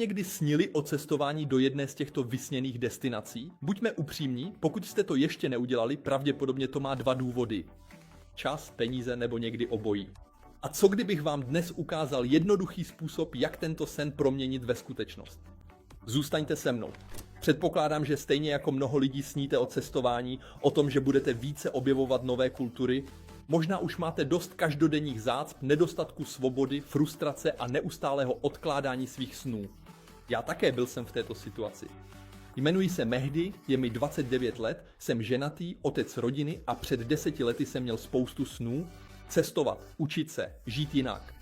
někdy snili o cestování do jedné z těchto vysněných destinací? Buďme upřímní, pokud jste to ještě neudělali, pravděpodobně to má dva důvody. Čas, peníze nebo někdy obojí. A co kdybych vám dnes ukázal jednoduchý způsob, jak tento sen proměnit ve skutečnost? Zůstaňte se mnou. Předpokládám, že stejně jako mnoho lidí sníte o cestování, o tom, že budete více objevovat nové kultury. Možná už máte dost každodenních zácp, nedostatku svobody, frustrace a neustálého odkládání svých snů. Já také byl jsem v této situaci. Jmenuji se Mehdi, je mi 29 let, jsem ženatý, otec rodiny a před 10 lety jsem měl spoustu snů, cestovat, učit se, žít jinak.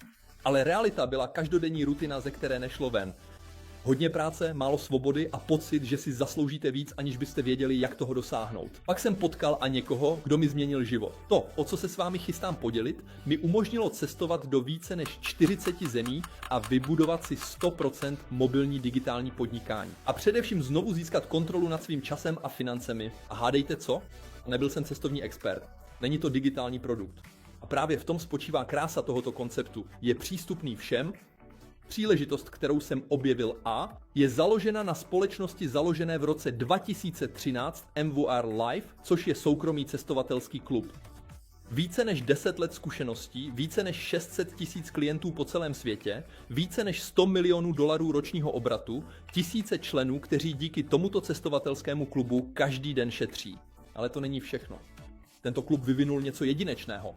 Ale realita byla každodenní rutina, ze které nešlo ven. Hodně práce, málo svobody a pocit, že si zasloužíte víc, aniž byste věděli, jak toho dosáhnout. Pak jsem potkal a někoho, kdo mi změnil život. To, o co se s vámi chystám podělit, mi umožnilo cestovat do více než 40 zemí a vybudovat si 100% mobilní digitální podnikání. A především znovu získat kontrolu nad svým časem a financemi. A hádejte co? Nebyl jsem cestovní expert. Není to digitální produkt. A právě v tom spočívá krása tohoto konceptu. Je přístupný všem. Příležitost, kterou jsem objevil je založena na společnosti založené v roce 2013 MVR Life, což je soukromý cestovatelský klub. Více než 10 let zkušeností, více než 600 000 klientů po celém světě, více než 100 milionů dolarů ročního obratu, tisíce členů, kteří díky tomuto cestovatelskému klubu každý den šetří. Ale to není všechno. Tento klub vyvinul něco jedinečného.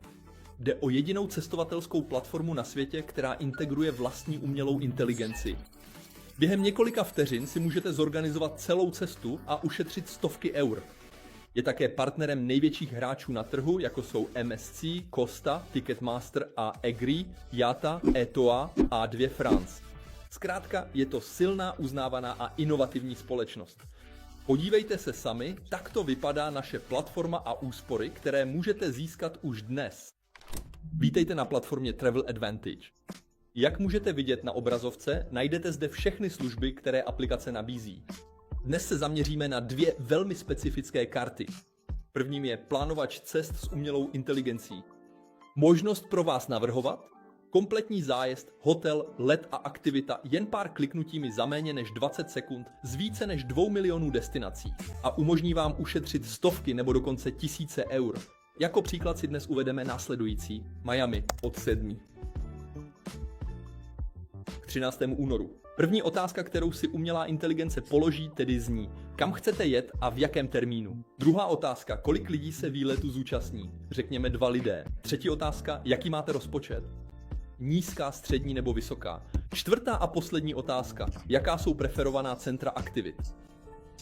Jde o jedinou cestovatelskou platformu na světě, která integruje vlastní umělou inteligenci. Během několika vteřin si můžete zorganizovat celou cestu a ušetřit stovky eur. Je také partnerem největších hráčů na trhu, jako jsou MSC, Costa, Ticketmaster a Egri, Yata, Etoa a A2 France. Zkrátka je to silná, uznávaná a inovativní společnost. Podívejte se sami, takto vypadá naše platforma a úspory, které můžete získat už dnes. Vítejte na platformě Travel Advantage. Jak můžete vidět na obrazovce, najdete zde všechny služby, které aplikace nabízí. Dnes se zaměříme na dvě velmi specifické karty. Prvním je plánovač cest s umělou inteligencí. Možnost pro vás navrhovat, kompletní zájezd, hotel, let a aktivita jen pár kliknutími za méně než 20 sekund z více než 2 milionů destinací a umožní vám ušetřit stovky nebo dokonce tisíce eur. Jako příklad si dnes uvedeme následující. Miami od 7. k 13. únoru. První otázka, kterou si umělá inteligence položí, tedy zní: kam chcete jet a v jakém termínu? Druhá otázka, kolik lidí se výletu zúčastní? Řekněme 2 lidé. Třetí otázka, jaký máte rozpočet? Nízká, střední nebo vysoká? Čtvrtá a poslední otázka, jaká jsou preferovaná centra aktivit?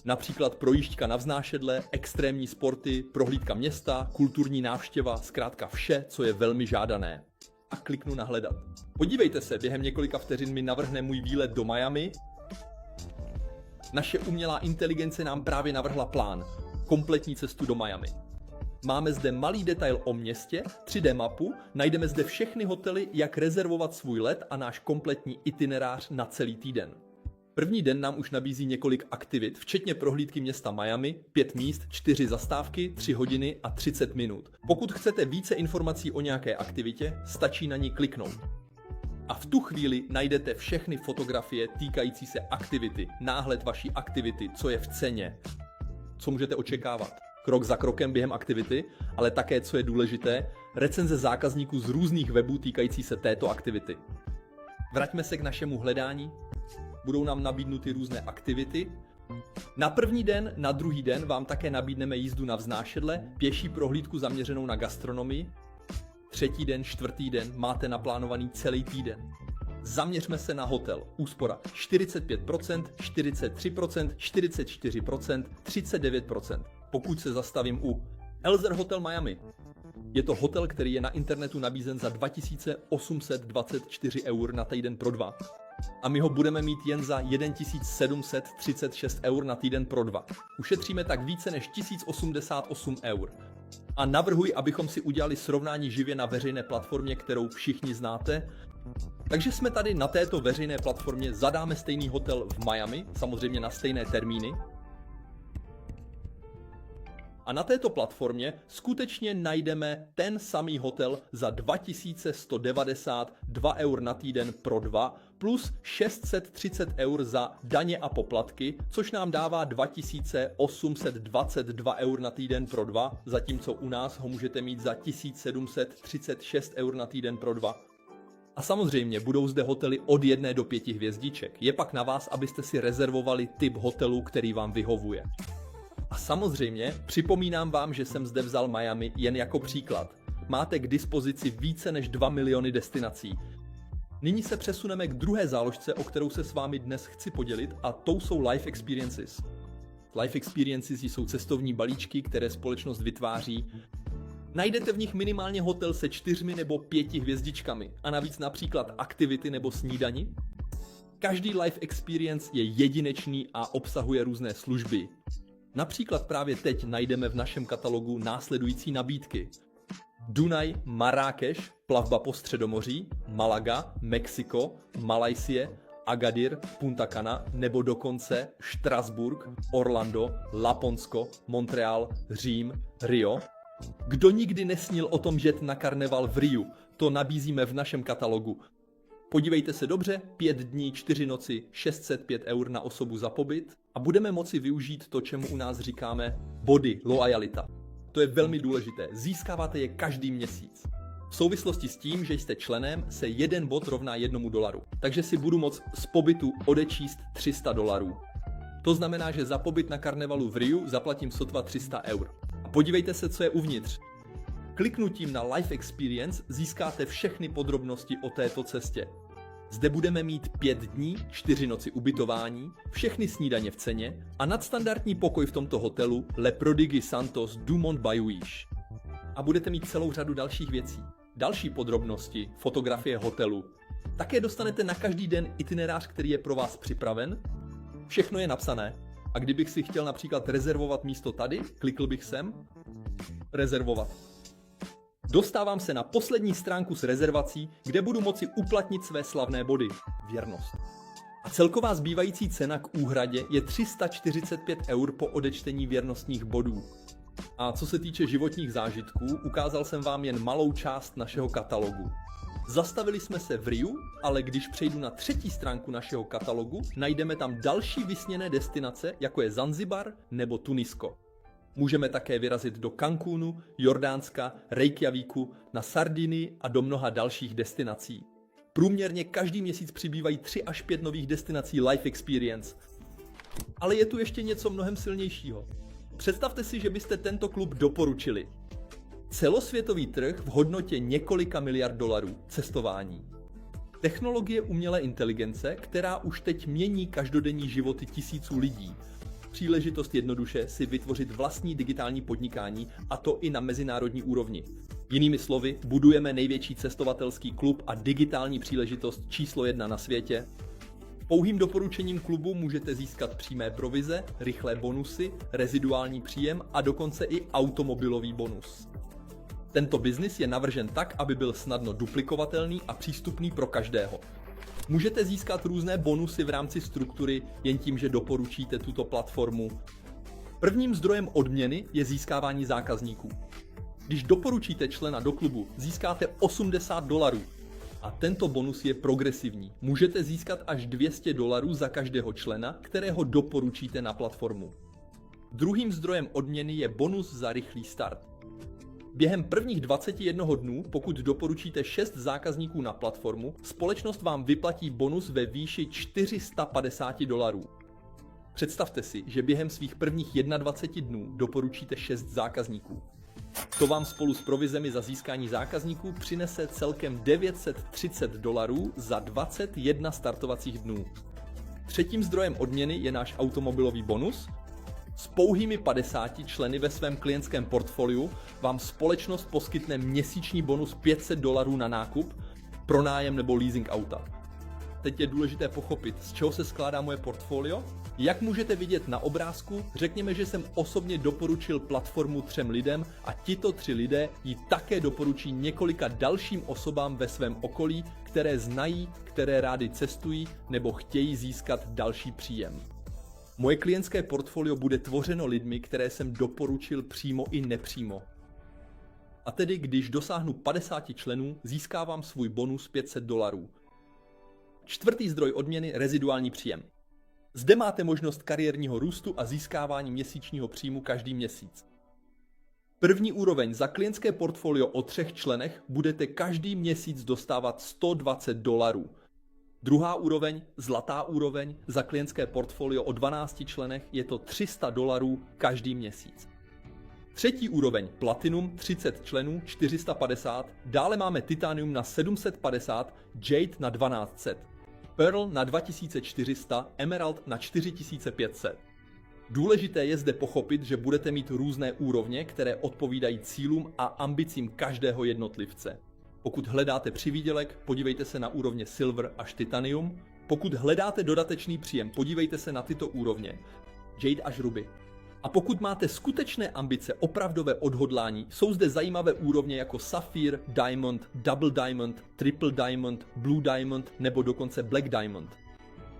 Například projížďka na vznášedle, extrémní sporty, prohlídka města, kulturní návštěva, zkrátka vše, co je velmi žádané. A kliknu na hledat. Podívejte se, během několika vteřin mi navrhne můj výlet do Miami. Naše umělá inteligence nám právě navrhla plán. Kompletní cestu do Miami. Máme zde malý detail o městě, 3D mapu, najdeme zde všechny hotely, jak rezervovat svůj let a náš kompletní itinerář na celý týden. První den nám už nabízí několik aktivit, včetně prohlídky města Miami, 5 míst, 4 zastávky, 3 hodiny a 30 minut. Pokud chcete více informací o nějaké aktivitě, stačí na ní kliknout. A v tu chvíli najdete všechny fotografie týkající se aktivity, náhled vaší aktivity, co je v ceně, co můžete očekávat. Krok za krokem během aktivity, ale také, co je důležité, recenze zákazníků z různých webů týkající se této aktivity. Vraťme se k našemu hledání. Budou nám nabídnuty různé aktivity. Na první den, na druhý den vám také nabídneme jízdu na vznášedle, pěší prohlídku zaměřenou na gastronomii. Třetí den, čtvrtý den máte naplánovaný celý týden. Zaměřme se na hotel. Úspora 45%, 43%, 44%, 39%. Pokud se zastavím u Elzer Hotel Miami. Je to hotel, který je na internetu nabízen za 2824 eur na týden pro 2. A my ho budeme mít jen za 1736 eur na týden pro 2. Ušetříme tak více než 1088 eur. A navrhuji, abychom si udělali srovnání živě na veřejné platformě, kterou všichni znáte. Takže jsme tady na této veřejné platformě, zadáme stejný hotel v Miami, samozřejmě na stejné termíny. A na této platformě skutečně najdeme ten samý hotel za 2192 eur na týden pro 2 plus 630 eur za daně a poplatky, což nám dává 2822 eur na týden pro dva, zatímco u nás ho můžete mít za 1736 eur na týden pro dva. A samozřejmě budou zde hotely od 1 do 5 hvězdiček. Je pak na vás, abyste si rezervovali typ hotelu, který vám vyhovuje. A samozřejmě připomínám vám, že jsem zde vzal Miami jen jako příklad. Máte k dispozici více než 2 miliony destinací. Nyní se přesuneme k druhé záložce, o kterou se s vámi dnes chci podělit, a tou jsou Life Experiences. Life Experiences jsou cestovní balíčky, které společnost vytváří. Najdete v nich minimálně hotel se 4 nebo 5 hvězdičkami a navíc například aktivity nebo snídani. Každý Life Experience je jedinečný a obsahuje různé služby. Například právě teď najdeme v našem katalogu následující nabídky. Dunaj, Marrákeš, plavba po Středomoří, Malaga, Mexiko, Malajsie, Agadir, Punta Cana nebo dokonce Štrasburg, Orlando, Laponsko, Montreal, Řím, Rio. Kdo nikdy nesnil o tom jet na karneval v Riu, to nabízíme v našem katalogu. Podívejte se dobře, 5 dní, 4 noci, 605 eur na osobu za pobyt a budeme moci využít to, čemu u nás říkáme body, loajalita. To je velmi důležité, získáváte je každý měsíc. V souvislosti s tím, že jste členem, se 1 bod rovná $1, takže si budu moct z pobytu odečíst $300. To znamená, že za pobyt na karnevalu v Riu zaplatím sotva 300 eur. A podívejte se, co je uvnitř. Kliknutím na Life Experience získáte všechny podrobnosti o této cestě. Zde budeme mít 5 dní, 4 noci ubytování, všechny snídaně v ceně a nadstandardní pokoj v tomto hotelu Le Prodigy Santos Dumont Bajuiš. A budete mít celou řadu dalších věcí. Další podrobnosti, fotografie hotelu. Také dostanete na každý den itinerář, který je pro vás připraven. Všechno je napsané. A kdybych si chtěl například rezervovat místo tady, klikl bych sem, rezervovat. Dostávám se na poslední stránku s rezervací, kde budu moci uplatnit své slavné body, věrnost. A celková zbývající cena k úhradě je 345 eur po odečtení věrnostních bodů. A co se týče životních zážitků, ukázal jsem vám jen malou část našeho katalogu. Zastavili jsme se v Riu, ale když přejdu na 3. stránku našeho katalogu, najdeme tam další vysněné destinace, jako je Zanzibar nebo Tunisko. Můžeme také vyrazit do Cancúnu, Jordánska, Reykjavíku, na Sardinii a do mnoha dalších destinací. Průměrně každý měsíc přibývají 3 až 5 nových destinací Life Experience. Ale je tu ještě něco mnohem silnějšího. Představte si, že byste tento klub doporučili. Celosvětový trh v hodnotě několika miliard dolarů, cestování. Technologie umělé inteligence, která už teď mění každodenní životy tisíců lidí. Příležitost jednoduše si vytvořit vlastní digitální podnikání, a to i na mezinárodní úrovni. Jinými slovy, budujeme největší cestovatelský klub a digitální příležitost číslo 1 na světě. Pouhým doporučením klubu můžete získat přímé provize, rychlé bonusy, reziduální příjem a dokonce i automobilový bonus. Tento biznis je navržen tak, aby byl snadno duplikovatelný a přístupný pro každého. Můžete získat různé bonusy v rámci struktury jen tím, že doporučíte tuto platformu. Prvním zdrojem odměny je získávání zákazníků. Když doporučíte člena do klubu, získáte $80 a tento bonus je progresivní. Můžete získat až $200 za každého člena, kterého doporučíte na platformu. Druhým zdrojem odměny je bonus za rychlý start. Během prvních 21 dnů, pokud doporučíte 6 zákazníků na platformu, společnost vám vyplatí bonus ve výši $450. Představte si, že během svých prvních 21 dnů doporučíte 6 zákazníků. To vám spolu s provizemi za získání zákazníků přinese celkem $930 za 21 startovacích dnů. Třetím zdrojem odměny je náš automobilový bonus. S pouhými 50 členy ve svém klientském portfoliu vám společnost poskytne měsíční bonus $500 na nákup, pronájem nebo leasing auta. Teď je důležité pochopit, z čeho se skládá moje portfolio. Jak můžete vidět na obrázku, řekněme, že jsem osobně doporučil platformu 3 lidem a tito 3 lidé ji také doporučí několika dalším osobám ve svém okolí, které znají, které rády cestují nebo chtějí získat další příjem. Moje klientské portfolio bude tvořeno lidmi, které jsem doporučil přímo i nepřímo. A tedy, když dosáhnu 50 členů, získávám svůj bonus $500. Čtvrtý zdroj odměny, reziduální příjem. Zde máte možnost kariérního růstu a získávání měsíčního příjmu každý měsíc. První úroveň za klientské portfolio o 3 členech budete každý měsíc dostávat $120. Druhá úroveň, zlatá úroveň, za klientské portfolio o 12 členech je to $300 každý měsíc. Třetí úroveň, Platinum, 30 členů, 450, dále máme Titanium na 750, Jade na 1200, Pearl na 2400, Emerald na 4500. Důležité je zde pochopit, že budete mít různé úrovně, které odpovídají cílům a ambicím každého jednotlivce. Pokud hledáte přivýdělek, podívejte se na úrovně Silver až Titanium. Pokud hledáte dodatečný příjem, podívejte se na tyto úrovně, Jade až Ruby. A pokud máte skutečné ambice, opravdové odhodlání, jsou zde zajímavé úrovně jako Sapphire, Diamond, Double Diamond, Triple Diamond, Blue Diamond nebo dokonce Black Diamond.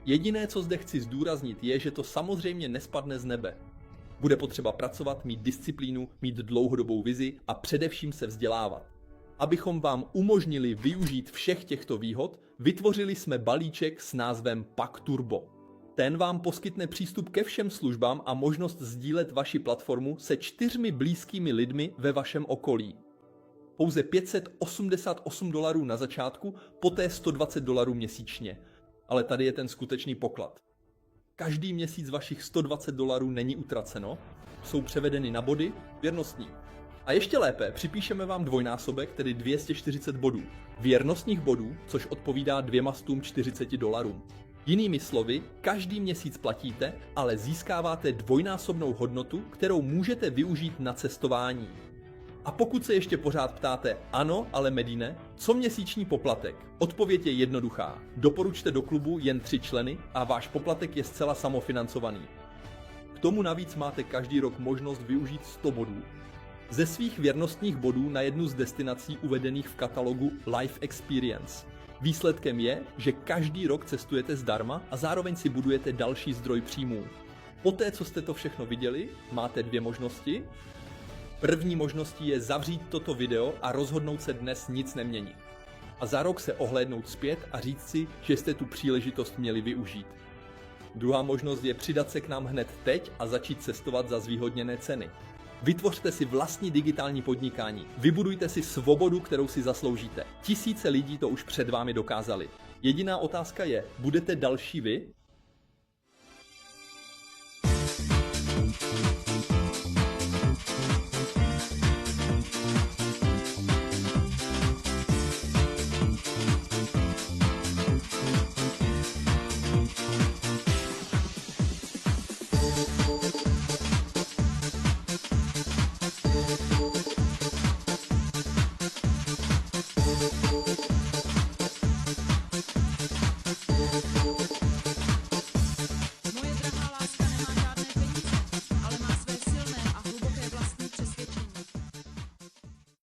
Jediné, co zde chci zdůraznit, je, že to samozřejmě nespadne z nebe. Bude potřeba pracovat, mít disciplínu, mít dlouhodobou vizi a především se vzdělávat. Abychom vám umožnili využít všech těchto výhod, vytvořili jsme balíček s názvem Pak Turbo. Ten vám poskytne přístup ke všem službám a možnost sdílet vaši platformu se 4 blízkými lidmi ve vašem okolí. Pouze $588 na začátku, poté $120 měsíčně. Ale tady je ten skutečný poklad. Každý měsíc vašich $120 není utraceno, jsou převedeny na body, věrnostní. A ještě lépe, připíšeme vám dvojnásobek, tedy 240 bodů. Věrnostních bodů, což odpovídá $240. Jinými slovy, každý měsíc platíte, ale získáváte dvojnásobnou hodnotu, kterou můžete využít na cestování. A pokud se ještě pořád ptáte, ano, ale Medine, co měsíční poplatek? Odpověď je jednoduchá. Doporučte do klubu jen 3 členy a váš poplatek je zcela samofinancovaný. K tomu navíc máte každý rok možnost využít 100 bodů. Ze svých věrnostních bodů na jednu z destinací uvedených v katalogu Life Experience. Výsledkem je, že každý rok cestujete zdarma a zároveň si budujete další zdroj příjmů. Poté, co jste to všechno viděli, máte 2 možnosti. První možností je zavřít toto video a rozhodnout se dnes nic neměnit. A za rok se ohlédnout zpět a říct si, že jste tu příležitost měli využít. Druhá možnost je přidat se k nám hned teď a začít cestovat za zvýhodněné ceny. Vytvořte si vlastní digitální podnikání. Vybudujte si svobodu, kterou si zasloužíte. Tisíce lidí to už před vámi dokázali. Jediná otázka je, budete další vy?